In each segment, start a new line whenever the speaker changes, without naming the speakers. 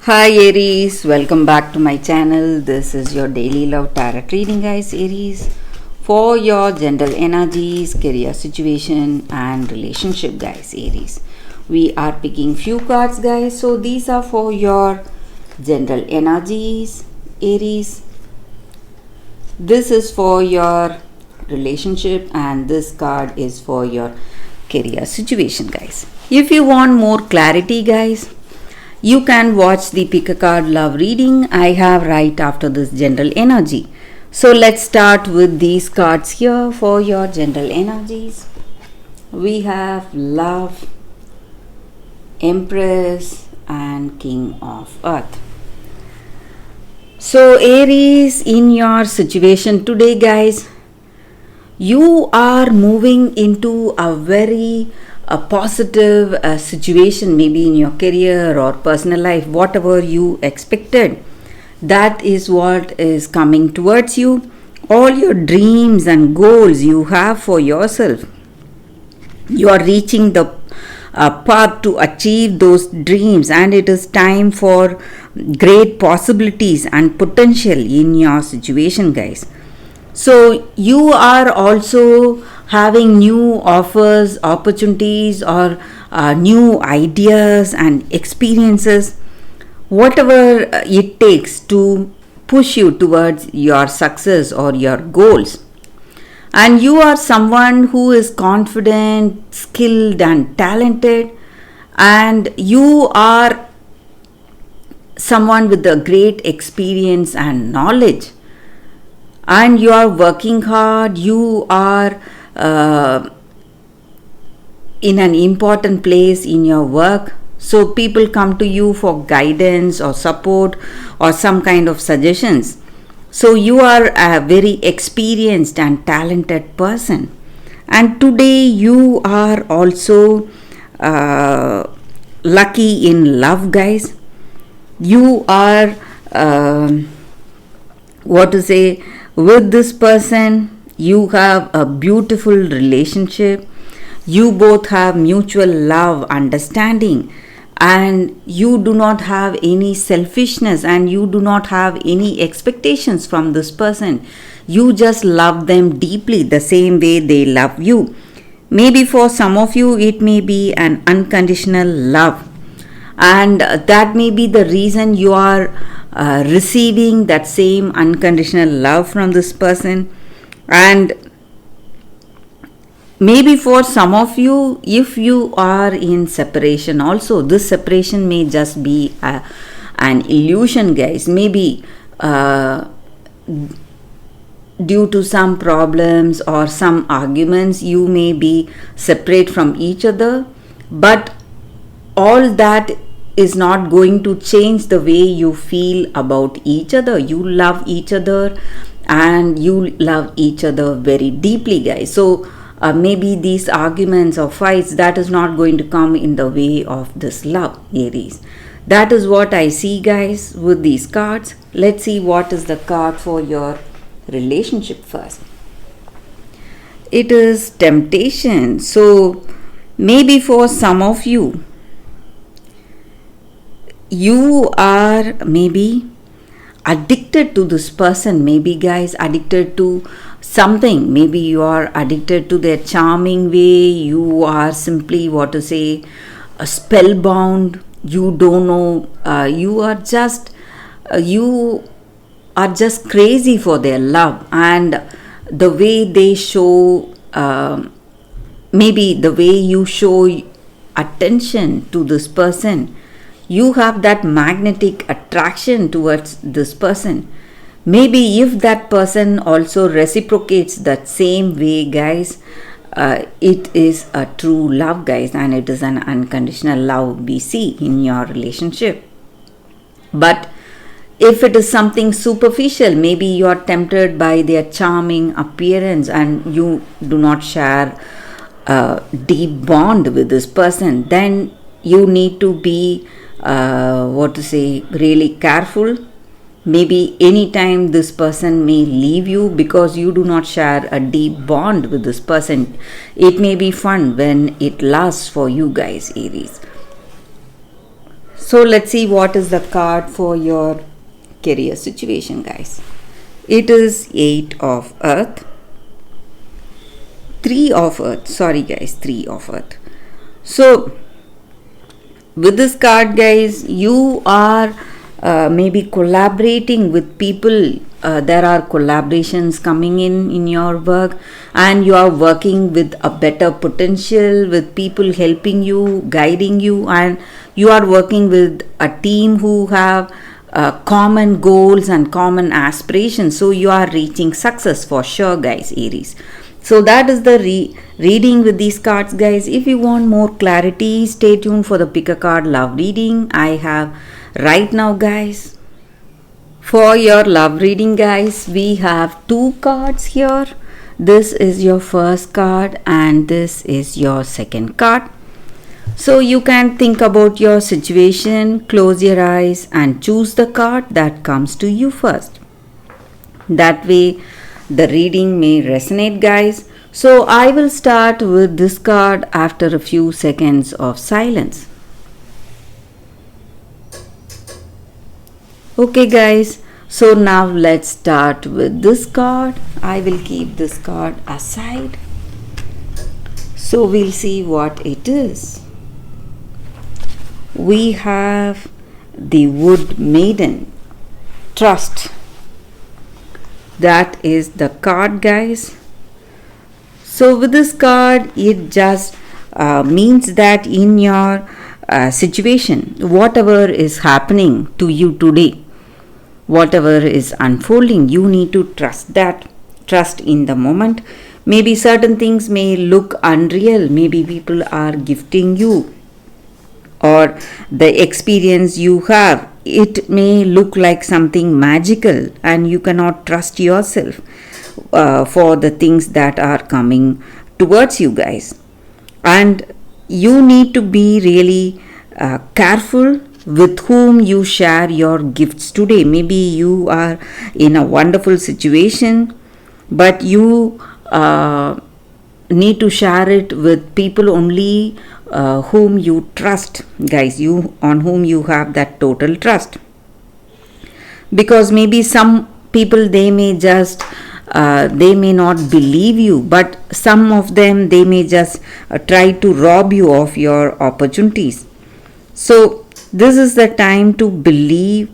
Hi Aries, welcome back to my channel. This is your daily love tarot reading, guys. Aries, for your general energies, career situation and relationship, guys. Aries, we are picking few cards, guys. So these are for your general energies, Aries. This is for your relationship and this card is for your career situation, guys. If you want more clarity, guys, you can watch the pick a card love reading I have right after this general energy. So let's start with these cards here for your general energies. We have Love, Empress and King of Earth. So Aries, in your situation today, guys, you are moving into a positive situation, maybe in your career or personal life, whatever you expected, that is what is coming towards you. All your dreams and goals you have for yourself, you are reaching the path to achieve those dreams, and it is time for great possibilities and potential in your situation, guys. So you are also having new offers, opportunities, or new ideas and experiences, whatever it takes to push you towards your success or your goals. And you are someone who is confident, skilled and talented, and you are someone with a great experience and knowledge, and you are working hard. You are in an important place in your work, so people come to you for guidance or support or some kind of suggestions. So you are a very experienced and talented person, and today you are also lucky in love, guys. You are with this person, you have a beautiful relationship. You both have mutual love, understanding, and you do not have any selfishness and you do not have any expectations from this person. You just love them deeply the same way they love you. Maybe for some of you it may be an unconditional love, and that may be the reason you are receiving that same unconditional love from this person. And maybe for some of you, if you are in separation also, this separation may just be an illusion, guys. Maybe due to some problems or some arguments, you may be separate from each other, but all that is not going to change the way you feel about each other. You love each other and you love each other very deeply, guys. So maybe these arguments or fights, that is not going to come in the way of this love, Aries. That is what I see, guys, with these cards. Let's see what is the card for your relationship first. It is Temptation. So maybe for some of you, you are maybe addicted to this person, maybe, guys, addicted to something. Maybe you are addicted to their charming way. You are simply spellbound. You don't know, you are just crazy for their love and the way they show, maybe the way you show attention to this person. You have that magnetic attraction towards this person. Maybe if that person also reciprocates that same way, guys, it is a true love, guys, and it is an unconditional love we see in your relationship. But if it is something superficial, maybe you are tempted by their charming appearance and you do not share a deep bond with this person, then you need to be really careful. Maybe anytime this person may leave you because you do not share a deep bond with this person. It may be fun when it lasts for you, guys, Aries. So let's see what is the card for your career situation, guys. It is 8 of Earth. 3 of Earth. Sorry guys, 3 of Earth. So with this card, guys, you are maybe collaborating with people. There are collaborations coming in your work, and you are working with a better potential, with people helping you, guiding you, and you are working with a team who have common goals and common aspirations. So you are reaching success for sure, guys, Aries. So that is the reading with these cards, guys. If you want more clarity, stay tuned for the pick a card love reading I have right now, guys. For your love reading, guys, we have 2 cards here. This is your first card and this is your second card. So you can think about your situation, close your eyes and choose the card that comes to you first. That way the reading may resonate, guys. So I will start with this card after a few seconds of silence. Okay, guys, so now let's start with this card. I will keep this card aside. So we'll see what it is. We have the Wood Maiden, Trust. That is the card, guys. So with this card, it just means that in your situation, whatever is happening to you today, whatever is unfolding, you need to trust that. Trust in the moment. Maybe certain things may look unreal. Maybe people are gifting you, or the experience you have, it may look like something magical, and you cannot trust yourself for the things that are coming towards you, guys. And you need to be really careful with whom you share your gifts today. Maybe you are in a wonderful situation, but you need to share it with people only whom you trust, guys, you on whom you have that total trust. Because maybe some people, they may just they may not believe you, but some of them, they may just try to rob you of your opportunities. So this is the time to believe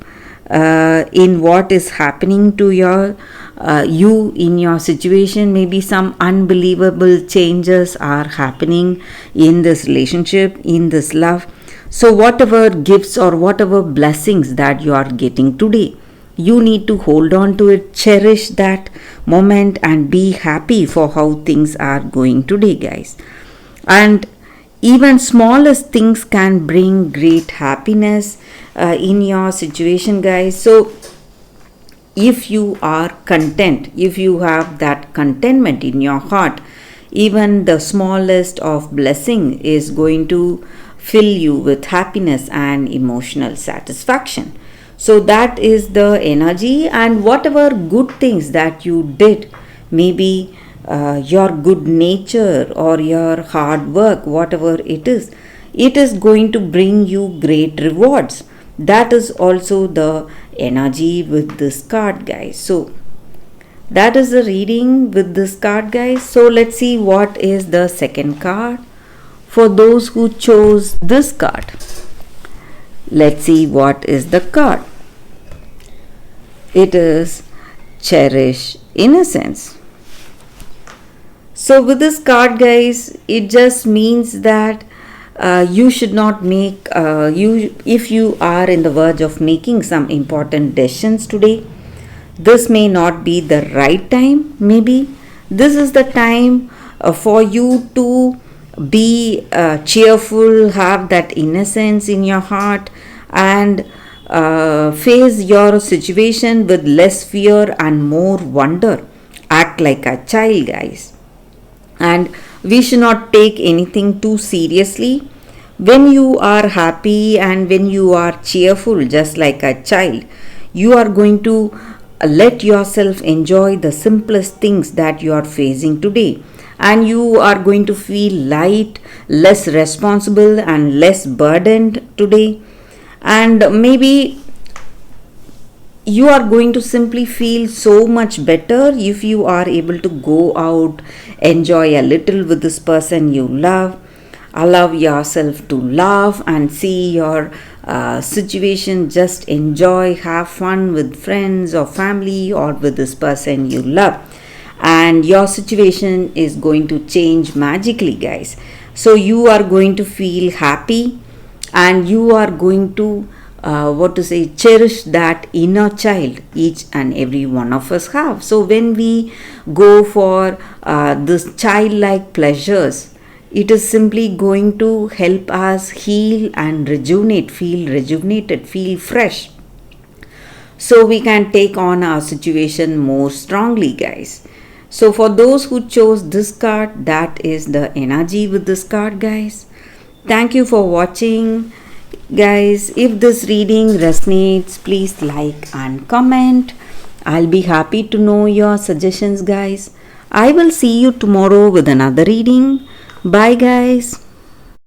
in what is happening to your you in your situation. Maybe some unbelievable changes are happening in this relationship, in this love. So whatever gifts or whatever blessings that you are getting today, you need to hold on to it, cherish that moment and be happy for how things are going today, guys. And even smallest things can bring great happiness in your situation, guys. So if you are content, if you have that contentment in your heart, even the smallest of blessing is going to fill you with happiness and emotional satisfaction. So that is the energy. And whatever good things that you did, maybe your good nature or your hard work, whatever it is going to bring you great rewards. That is also the energy with this card, guys. So that is the reading with this card, guys. So let's see what is the second card for those who chose this card. Let's see what is the card. It is Cherish Innocence. So with this card, guys, it just means that you should not make if you are in the verge of making some important decisions today, this may not be the right time. Maybe this is the time for you to be cheerful, have that innocence in your heart, and face your situation with less fear and more wonder. Act like a child, guys. And we should not take anything too seriously. When you are happy and when you are cheerful, just like a child, you are going to let yourself enjoy the simplest things that you are facing today. And you are going to feel light, less responsible, and less burdened today. and maybe you are going to simply feel so much better if you are able to go out, enjoy a little with this person you love, allow yourself to laugh and see your situation, just enjoy, have fun with friends or family or with this person you love, and your situation is going to change magically, guys. So you are going to feel happy, and you are going to cherish that inner child each and every one of us have. So when we go for this childlike pleasures, it is simply going to help us heal and rejuvenate, feel rejuvenated, feel fresh, so we can take on our situation more strongly, guys. So for those who chose this card, that is the energy with this card, guys. Thank you for watching, guys. If this reading resonates, please like and comment. I'll be happy to know your suggestions, guys. I will see you tomorrow with another reading. Bye, guys.